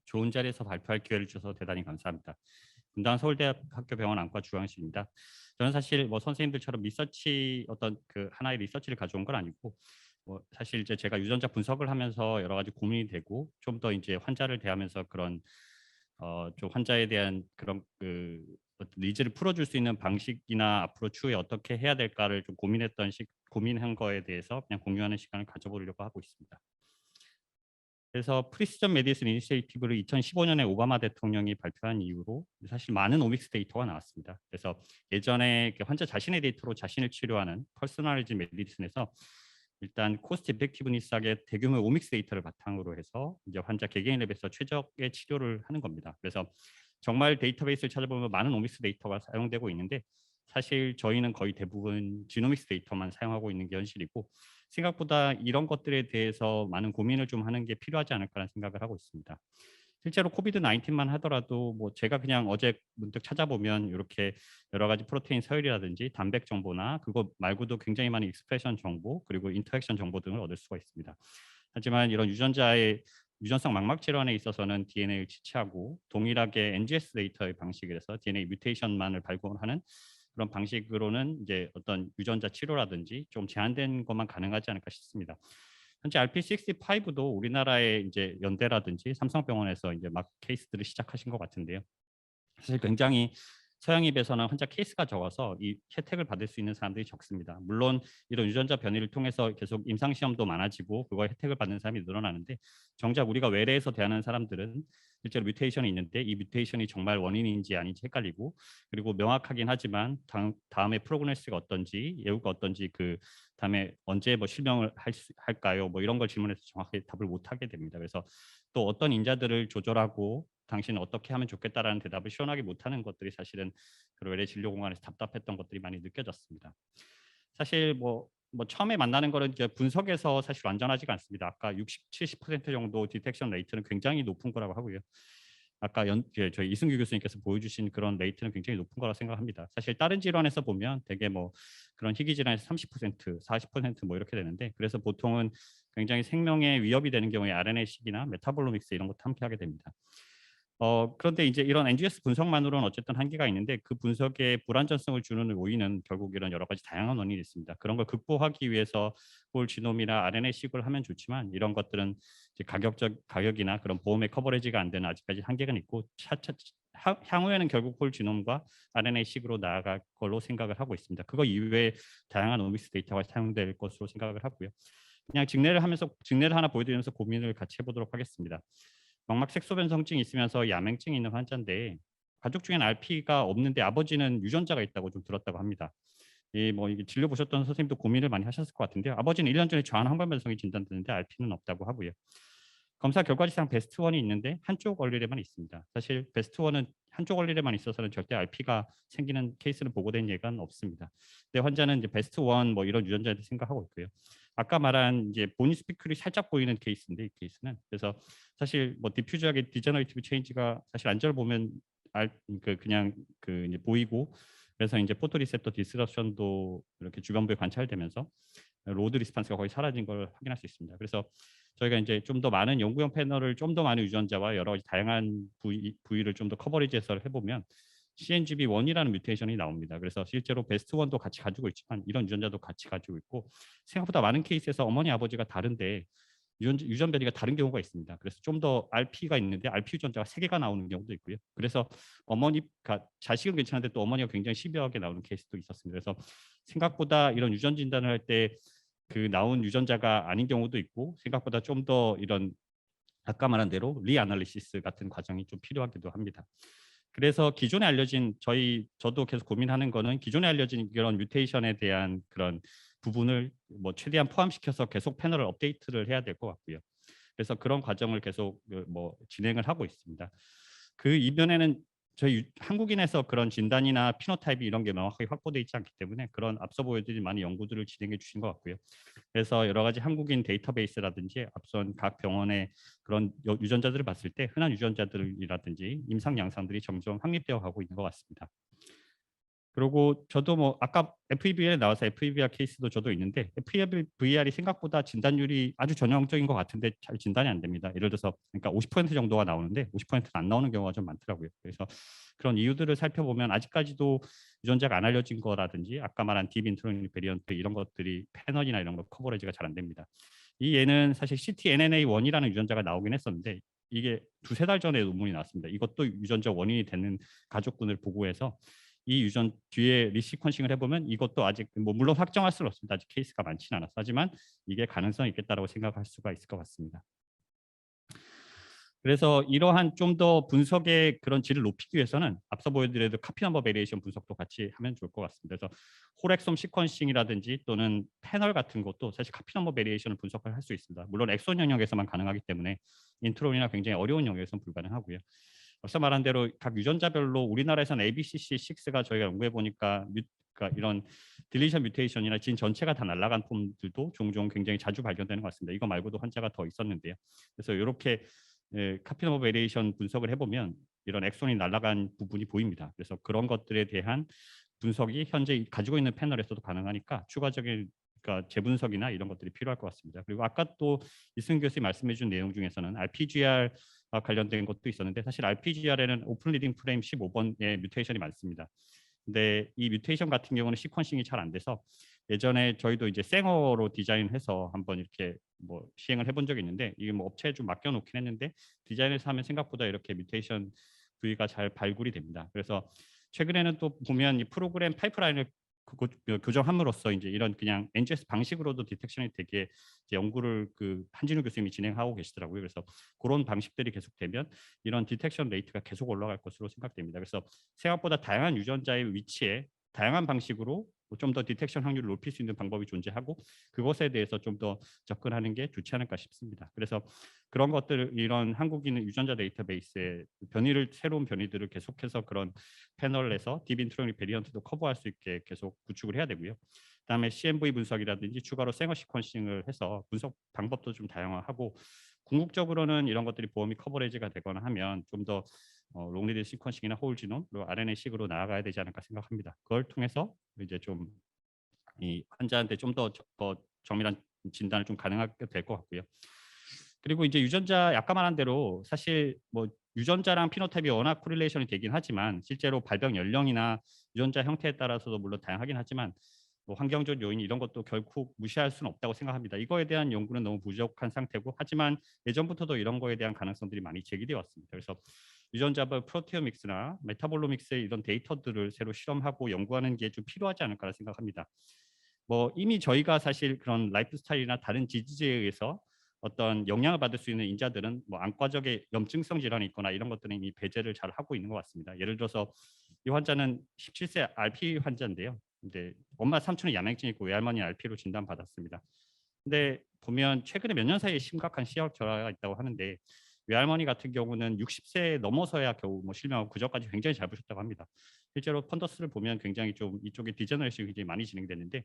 좋은 자리에서 발표할 기회를 주셔서 대단히 감사합니다. 분당 서울대학교 병원 안과 주광식입니다. 저는 사실 뭐 선생님들처럼 리서치 어떤 그 하나의 리서치를 가져온 건 아니고 사실 이제 제가 유전자 분석을 하면서 여러 가지 고민이 되고 좀 더 이제 환자를 대하면서 그런 좀 환자에 대한 그런 그 어떤 니즈를 풀어줄 수 있는 방식이나 앞으로 추후에 어떻게 해야 될까를 좀 고민한 거에 대해서 그냥 공유하는 시간을 가져보려고 하고 있습니다. 그래서 프리시전 메디슨 이니시에이티브를 2015년에 오바마 대통령이 발표한 이후로 사실 많은 오믹스 데이터가 나왔습니다. 그래서 예전에 환자 자신의 데이터로 자신을 치료하는 퍼스널리즈 메디슨에서 일단 코스트 이펙티브니스하게 대규모 오믹스 데이터를 바탕으로 해서 이제 환자 개개인 랩에서 최적의 치료를 하는 겁니다. 그래서 정말 데이터베이스를 찾아보면 많은 오믹스 데이터가 사용되고 있는데 사실 저희는 거의 대부분 지노믹스 데이터만 사용하고 있는 게 현실이고 생각보다 이런 것들에 대해서 많은 고민을 좀 하는 게 필요하지 않을까라는 생각을 하고 있습니다. 실제로 코비드 19만 하더라도 뭐 제가 그냥 어제 문득 찾아보면 이렇게 여러 가지 프로테인 서열이라든지 단백 정보나 그거 말고도 굉장히 많은 익스프레션 정보 그리고 인터액션 정보 등을 얻을 수가 있습니다. 하지만 이런 유전자의 유전성 망막 질환에 있어서는 DNA를 치치하고 동일하게 NGS 데이터의 방식에서 DNA 뮤테이션만을 발견하는 그런 방식으로는 이제 어떤 유전자 치료라든지 좀 제한된 것만 가능하지 않을까 싶습니다. 현재 RP65도 우리나라의 이제 연대라든지 삼성병원에서 이제 막 케이스들을 시작하신 것 같은데요. 사실 굉장히 서양에 비해서는 환자 케이스가 적어서 이 혜택을 받을 수 있는 사람들이 적습니다. 물론 이런 유전자 변이를 통해서 계속 임상 시험도 많아지고 그거 혜택을 받는 사람이 늘어나는데 정작 우리가 외래에서 대하는 사람들은 실제로 뮤테이션이 있는데 이 뮤테이션이 정말 원인인지 아닌지 헷갈리고 그리고 명확하긴 하지만 다음에 프로그노시스가 어떤지 예후가 어떤지 그 다음에 언제 뭐 실명을 할까요? 뭐 이런 걸 질문해서 정확하게 답을 못 하게 됩니다. 그래서 또 어떤 인자들을 조절하고 당신은 어떻게 하면 좋겠다라는 대답을 시원하게 못하는 것들이 사실은 그 외래 진료 공간에서 답답했던 것들이 많이 느껴졌습니다. 사실 뭐 처음에 만나는 거는 이제 분석에서 사실 완전하지가 않습니다. 아까 60, 70% 정도 디텍션 레이트는 굉장히 높은 거라고 하고요. 아까 저희 이승규 교수님께서 보여주신 그런 레이트는 굉장히 높은 거라고 생각합니다. 사실 다른 질환에서 보면 되게 뭐 그런 희귀 질환에서 30%, 40%뭐 이렇게 되는데 그래서 보통은 굉장히 생명에 위협이 되는 경우에 RNA-식이나 메타볼로믹스 이런 것도 함께 하게 됩니다. 그런데 이제 이런 NGS 분석만으로는 어쨌든 한계가 있는데 그 분석에 불안전성을 주는 요인은 결국 이런 여러 가지 다양한 원인이 있습니다. 그런 걸 극복하기 위해서 홀 지놈이나 RNA-식을 하면 좋지만 이런 것들은 이제 가격이나 그런 보험의 커버리지가 안 되는 아직까지 한계가 있고 향후에는 결국 홀 지놈과 RNA-식으로 나아갈 걸로 생각을 하고 있습니다. 그거 이외에 다양한 오믹스 데이터가 사용될 것으로 생각을 하고요. 그냥 직례를 하나 보여드리면서 고민을 같이 해보도록 하겠습니다. 망막 색소 변성증이 있으면서 야맹증이 있는 환자인데 가족 중엔 RP가 없는데 아버지는 유전자가 있다고 좀 들었다고 합니다. 이게 진료 보셨던 선생님도 고민을 많이 하셨을 것 같은데요. 아버지는 1년 전에 좌한 항반 변성이 진단됐는데 RP는 없다고 하고요. 검사 결과지상 베스트 1이 있는데 한쪽 얼굴에만 있습니다. 사실 베스트 1은 한쪽 얼굴에만 있어서는 절대 RP가 생기는 케이스는 보고된 예가 없습니다. 근데 환자는 이제 베스트 1 뭐 이런 유전자에 생각하고 있고요. 아까 말한 이제 보니 스피큘이 살짝 보이는 케이스인데 이 케이스는 그래서 사실 뭐 디퓨즈하게 디저너레이티브 체인지가 사실 안절을 보면 그냥 이제 보이고 그래서 이제 포토리셉터 디스럽션도 이렇게 주변부에 관찰되면서 로드 리스판스가 거의 사라진 걸 확인할 수 있습니다. 그래서 저희가 이제 좀 더 많은 연구용 패널을 좀 더 많은 유전자와 여러 가지 다양한 부위를 좀 더 커버리지해서 해보면 CNGB1이라는 뮤테이션이 나옵니다. 그래서 실제로 베스트 1도 같이 가지고 있지만 이런 유전자도 같이 가지고 있고 생각보다 많은 케이스에서 어머니 아버지가 다른데 유전 변이가 다른 경우가 있습니다. 그래서 좀 더 RP가 있는데 RP 유전자가 3개가 나오는 경우도 있고요. 그래서 어머니가 자식은 괜찮은데 또 어머니가 굉장히 시비하게 나오는 케이스도 있었습니다. 그래서 생각보다 이런 유전 진단을 할 때 그 나온 유전자가 아닌 경우도 있고 생각보다 좀 더 이런 아까 말한 대로 리아날리시스 같은 과정이 좀 필요하기도 합니다. 그래서 기존에 알려진 저도 계속 고민하는 거는 기존에 알려진 이런 뮤테이션에 대한 그런 부분을 뭐 최대한 포함시켜서 계속 패널을 업데이트를 해야 될 것 같고요. 그래서 그런 과정을 계속 뭐 진행을 하고 있습니다. 그 이면에는 저희 한국인에서 그런 진단이나 피노타입이 이런 게 명확하게 확보되어 있지 않기 때문에 그런 앞서 보여드린 많은 연구들을 진행해 주신 것 같고요. 그래서 여러 가지 한국인 데이터베이스라든지 앞선 각 병원의 그런 유전자들을 봤을 때 흔한 유전자들이라든지 임상 양상들이 점점 확립되어 가고 있는 것 같습니다. 그리고 저도 뭐 아까 FEVR에 나와서 FEVR 케이스도 저도 있는데 FEVR이 생각보다 진단율이 아주 전형적인 것 같은데 잘 진단이 안 됩니다. 예를 들어서 그러니까 50% 정도가 나오는데 50%는 안 나오는 경우가 좀 많더라고요. 그래서 그런 이유들을 살펴보면 아직까지도 유전자가 안 알려진 거라든지 아까 말한 딥 인트로닉 베리언트 이런 것들이 패널이나 이런 거 커버리지가 잘 안 됩니다. 이 얘는 사실 CTNNA1이라는 유전자가 나오긴 했었는데 이게 두세 달 전에 논문이 나왔습니다. 이것도 유전자 원인이 되는 가족군을 보고해서 이 유전 뒤에 리시퀀싱을 해보면 이것도 아직 뭐 물론 확정할 수는 없습니다. 아직 케이스가 많지는 않았어. 하지만 이게 가능성이 있겠다라고 생각할 수가 있을 것 같습니다. 그래서 이러한 좀 더 분석의 그런 질을 높이기 위해서는 앞서 보여드린 카피 넘버 베리에이션 분석도 같이 하면 좋을 것 같습니다. 그래서 홀엑솜 시퀀싱이라든지 또는 패널 같은 것도 사실 카피 넘버 베리에이션을 분석을 할 수 있습니다. 물론 엑손 영역에서만 가능하기 때문에 인트론이나 굉장히 어려운 영역에서는 불가능하고요. 앞서 말한 대로 각 유전자별로 우리나라에서는 ABCC6가 저희가 연구해 보니까 그러니까 이런 딜리션 뮤테이션이나 진 전체가 다 날아간 폼들도 종종 굉장히 자주 발견되는 것 같습니다. 이거 말고도 환자가 더 있었는데요. 그래서 이렇게 카피 넘버 베리에이션 분석을 해보면 이런 엑손이 날아간 부분이 보입니다. 그래서 그런 것들에 대한 분석이 현재 가지고 있는 패널에서도 가능하니까 추가적인 그러니까 재분석이나 이런 것들이 필요할 것 같습니다. 그리고 아까 또 이승 교수님 말씀해준 내용 중에서는 RPGR 관련된 것도 있었는데 사실 RPGR에는 오픈 리딩 프레임 15번의 뮤테이션이 많습니다. 근데 이 뮤테이션 같은 경우는 시퀀싱이 잘 안 돼서 예전에 저희도 이제 생어로 디자인해서 한번 이렇게 뭐 시행을 해본 적이 있는데 이게 뭐 업체에 좀 맡겨놓긴 했는데 디자인해서 하면 생각보다 이렇게 뮤테이션 부위가 잘 발굴이 됩니다. 그래서 최근에는 또 보면 이 프로그램 파이프라인을 교정함으로써 이제 이런 그냥 NGS 방식으로도 디텍션이 되게 연구를 그 한진우 교수님이 진행하고 계시더라고요. 그래서 그런 방식들이 계속되면 이런 디텍션 레이트가 계속 올라갈 것으로 생각됩니다. 그래서 생각보다 다양한 유전자의 위치에 다양한 방식으로 좀 더 디텍션 확률을 높일 수 있는 방법이 존재하고 그것에 대해서 좀 더 접근하는 게 좋지 않을까 싶습니다. 그래서 그런 것들 이런 한국인 유전자 데이터베이스의 새로운 변이들을 계속해서 그런 패널에서 딥 인트로닉 베리언트도 커버할 수 있게 계속 구축을 해야 되고요. 그다음에 CMV 분석이라든지 추가로 생어 시퀀싱을 해서 분석 방법도 좀 다양화하고 궁극적으로는 이런 것들이 보험이 커버리지가 되거나 하면 좀더 롱리드 시퀀싱이나 홀 지놈 그리고 RNA-식으로 나아가야 되지 않을까 생각합니다. 그걸 통해서 이제 좀 이 환자한테 좀 더 정밀한 진단을 좀 가능하게 될 것 같고요. 그리고 이제 유전자 아까 말한 대로 사실 뭐 유전자랑 피노타입이 워낙 코릴레이션이 되긴 하지만 실제로 발병 연령이나 유전자 형태에 따라서도 물론 다양하긴 하지만 뭐 환경적 요인 이런 것도 결코 무시할 수는 없다고 생각합니다. 이거에 대한 연구는 너무 부족한 상태고 하지만 예전부터도 이런 거에 대한 가능성들이 많이 제기되어 왔습니다. 그래서 유전자별 프로테오믹스나 메타볼로믹스의 이런 데이터들을 새로 실험하고 연구하는 게 좀 필요하지 않을까 생각합니다. 뭐 이미 저희가 사실 그런 라이프 스타일이나 다른 지지제에 의해서 어떤 영향을 받을 수 있는 인자들은 뭐 안과적의 염증성 질환이 있거나 이런 것들은 이미 배제를 잘 하고 있는 것 같습니다. 예를 들어서 이 환자는 17세 RP 환자인데요. 근데 엄마 삼촌은 야맹증이 있고 외할머니 RP로 진단받았습니다. 근데 보면 최근에 몇 년 사이에 심각한 시력 저하가 있다고 하는데 외할머니 같은 경우는 60세 넘어서야 겨우 뭐 실명하고 그전까지 굉장히 잘 보셨다고 합니다. 실제로 펀더스를 보면 굉장히 좀 이쪽에 디제너레이션이 굉장히 많이 진행되는데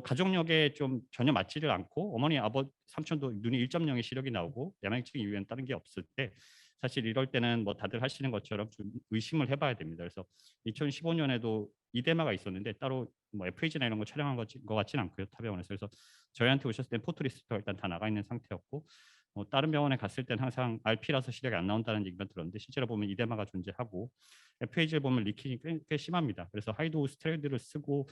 가족력에 좀 전혀 맞지를 않고 어머니 아버지 삼촌도 눈이 1.0의 시력이 나오고 야맹증 이후에는 다른 게 없을 때 사실 이럴 때는 뭐 다들 하시는 것처럼 좀 의심을 해봐야 됩니다. 그래서 2015년에도 이데마가 있었는데 따로 뭐 FAG나 이런 거 촬영한 것 같지는 않고요 타병원에서. 그래서 저희한테 오셨을 때 포토리스트가 일단 다 나가 있는 상태였고 다른 병원에 갔을 땐 항상 RP라서 시력이 안 나온다는 얘기만 들었는데 실제로 보면 이데마가 존재하고 FAG를 보면 리킹이 꽤 심합니다. 그래서 하이도스 스테로이드를 쓰고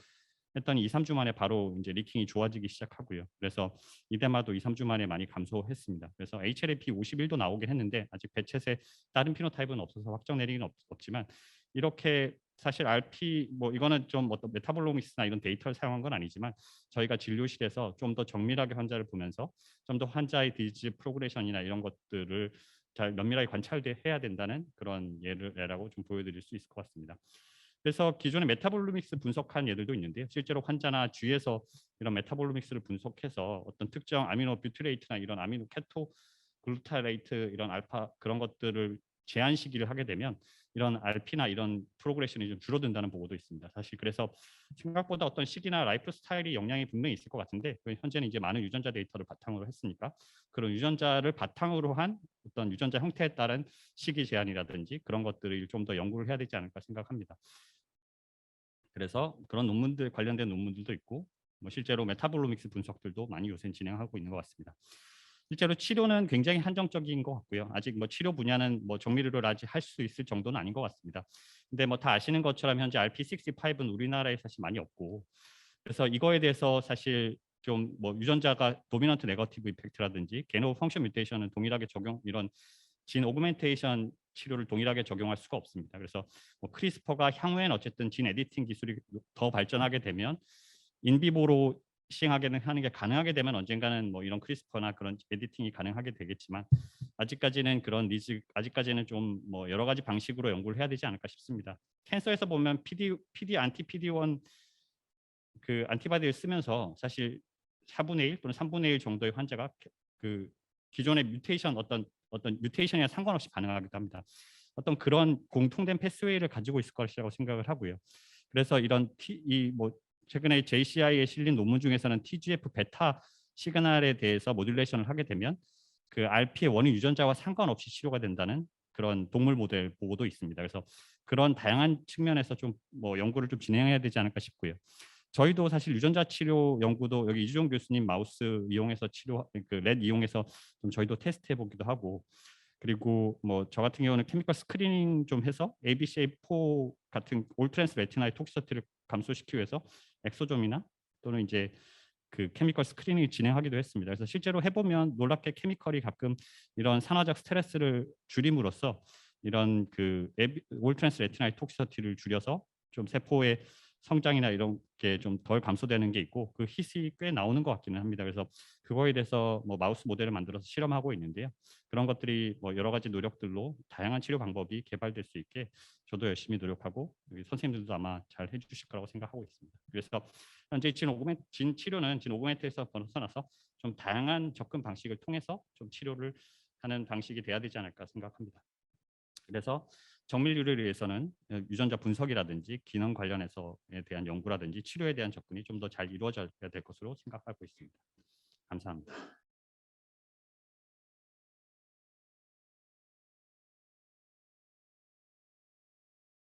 했더니 2-3주 만에 바로 이제 리킹이 좋아지기 시작하고요. 그래서 이데마도 2-3주 만에 많이 감소했습니다. 그래서 HLA-P 51도 나오긴 했는데 아직 배챗에 다른 피노타입은 없어서 확정 내리기는 없지만 이렇게 사실 RP 뭐 이거는 좀 어떤 메타볼로믹스나 이런 데이터를 사용한 건 아니지만 저희가 진료실에서 좀 더 정밀하게 환자를 보면서 좀 더 환자의 디지즈 프로그레션이나 이런 것들을 잘 면밀하게 관찰해야 된다는 그런 예라고 좀 보여드릴 수 있을 것 같습니다. 그래서 기존의 메타볼로믹스 분석한 예들도 있는데요. 실제로 환자나 주위에서 이런 메타볼로믹스를 분석해서 어떤 특정 아미노 뷰티레이트나 이런 아미노 케토 글루타레이트 이런 알파 그런 것들을 제한 시기를 하게 되면 이런 RP나 이런 프로그레션이 좀 줄어든다는 보고도 있습니다. 사실 그래서 생각보다 어떤 시기나 라이프 스타일이 영향이 분명히 있을 것 같은데 현재는 이제 많은 유전자 데이터를 바탕으로 했으니까 그런 유전자를 바탕으로 한 어떤 유전자 형태에 따른 시기 제한이라든지 그런 것들을 좀 더 연구를 해야 되지 않을까 생각합니다. 그래서 그런 논문들 관련된 논문들도 있고 뭐 실제로 메타볼로믹스 분석들도 많이 요새 진행하고 있는 것 같습니다. 실제로 치료는 굉장히 한정적인 것 같고요. 아직 뭐 치료 분야는 뭐 정밀의료를 아직 할 수 있을 정도는 아닌 것 같습니다. 근데 뭐 다 아시는 것처럼 현재 RP65는 우리나라에 사실 많이 없고, 그래서 이거에 대해서 사실 좀 뭐 유전자가 도미넌트 네거티브 이펙트라든지 게노 오브 펑션 뮤테이션은 동일하게 적용, 이런 진 오그멘테이션 치료를 동일하게 적용할 수가 없습니다. 그래서 뭐 크리스퍼가 향후에는 어쨌든 진 에디팅 기술이 더 발전하게 되면 인비보로 시행하게는 하는 게 가능하게 되면 언젠가는 뭐 이런 크리스퍼나 그런 에디팅이 가능하게 되겠지만, 아직까지는 그런 니즈, 아직까지는 좀 뭐 여러 가지 방식으로 연구를 해야 되지 않을까 싶습니다. 캔서에서 보면 PD 안티 PD1 그 안티바디를 쓰면서 사실 4분의 1 또는 3분의 1 정도의 환자가 그 기존의 뮤테이션 어떤 뮤테이션이나 상관없이 반응하기도 합니다. 어떤 그런 공통된 패스웨이를 가지고 있을 것이라고 생각을 하고요. 그래서 이런 뭐 최근에 JCI에 실린 논문 중에서는 TGF 베타 시그널에 대해서 모듈레이션을 하게 되면 그 RP의 원인 유전자와 상관없이 치료가 된다는 그런 동물 모델 보고도 있습니다. 그래서 그런 다양한 측면에서 좀 뭐 연구를 좀 진행해야 되지 않을까 싶고요. 저희도 사실 유전자 치료 연구도 여기 이주종 교수님 마우스 이용해서 치료 그렛 이용해서 좀 저희도 테스트해 보기도 하고, 그리고 뭐 저 같은 경우는 케미컬 스크리닝 좀 해서 ABCA4 같은 올트랜스 레티나의 톡시서티를 감소시키기 위해서 엑소좀이나 또는 이제 그 케미컬 스크리닝 진행하기도 했습니다. 그래서 실제로 해보면 놀랍게 케미컬이 가끔 이런 산화적 스트레스를 줄임으로써 이런 그 올트랜스 레티나의 톡시서티를 줄여서 좀 세포의 성장이나 이런 게 좀 덜 감소되는 게 있고, 그 hit이 꽤 나오는 것 같기는 합니다. 그래서 그거에 대해서 뭐 마우스 모델을 만들어서 실험하고 있는데요. 그런 것들이 뭐 여러 가지 노력들로 다양한 치료 방법이 개발될 수 있게 저도 열심히 노력하고 여기 선생님들도 아마 잘 해주실 거라고 생각하고 있습니다. 그래서 현재 진 치료는 진 오그멘트에서 벗어나서 좀 다양한 접근 방식을 통해서 좀 치료를 하는 방식이 돼야 되지 않을까 생각합니다. 그래서 정밀유래를 위해서는 유전자 분석이라든지 기능 관련해서에 대한 연구라든지 치료에 대한 접근이 좀 더 잘 이루어져야 될 것으로 생각하고 있습니다. 감사합니다.